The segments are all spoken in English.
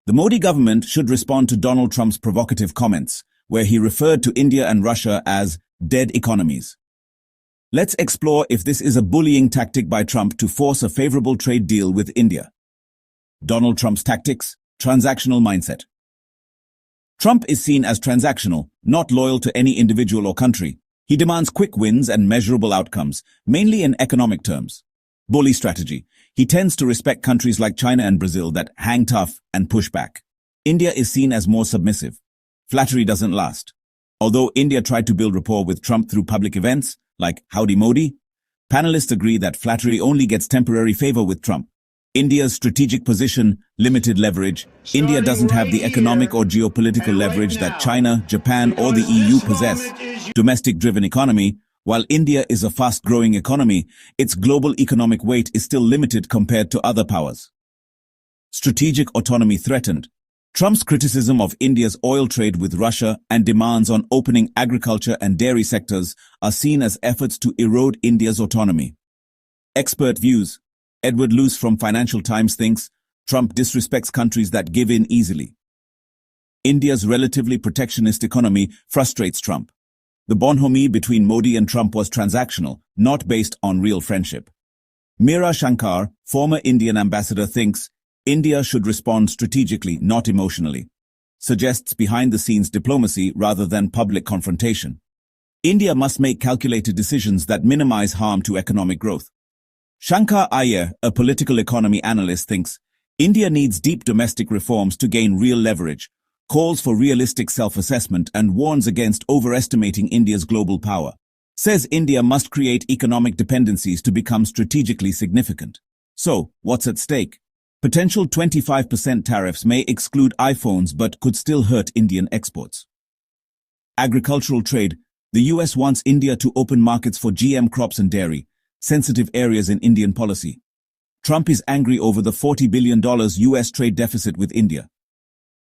The Modi government should respond to Donald Trump's provocative comments, where he referred to India and Russia as dead economies. Let's explore if this is a bullying tactic by Trump to force a favorable trade deal with India. Donald Trump's tactics, transactional mindset. Trump is seen as transactional, not loyal to any individual or country. He demands quick wins and measurable outcomes, mainly in economic terms. Bully strategy. He tends to respect countries like China and Brazil that hang tough and push back. India is seen as more submissive. Flattery doesn't last. Although India tried to build rapport with Trump through public events, like Howdy Modi, panelists agree that flattery only gets temporary favor with Trump. India's strategic position, limited leverage. India doesn't have the economic or geopolitical leverage that China, Japan, or the EU possess. Domestic-driven economy. While India is a fast-growing economy, its global economic weight is still limited compared to other powers. Strategic autonomy threatened. Trump's criticism of India's oil trade with Russia and demands on opening agriculture and dairy sectors are seen as efforts to erode India's autonomy. Expert views. Edward Luce from Financial Times thinks Trump disrespects countries that give in easily. India's relatively protectionist economy frustrates Trump. The bonhomie between Modi and Trump was transactional, not based on real friendship. Meera Shankar, former Indian ambassador, thinks India should respond strategically, not emotionally. Suggests behind-the-scenes diplomacy rather than public confrontation. India must make calculated decisions that minimize harm to economic growth. Shankar, a political economy analyst, thinks India needs deep domestic reforms to gain real leverage, calls for realistic self-assessment and warns against overestimating India's global power. Says India must create economic dependencies to become strategically significant. So, what's at stake? Potential 25% tariffs may exclude iPhones but could still hurt Indian exports. Agricultural trade. The US wants India to open markets for GM crops and dairy, sensitive areas in Indian policy. Trump is angry over the $40 billion US trade deficit with India.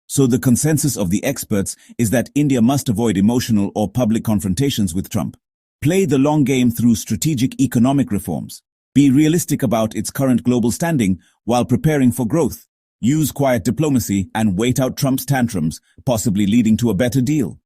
So the consensus of the experts is that India must avoid emotional or public confrontations with Trump. Play the long game through strategic economic reforms. Be realistic about its current global standing while preparing for growth. Use quiet diplomacy and wait out Trump's tantrums, possibly leading to a better deal.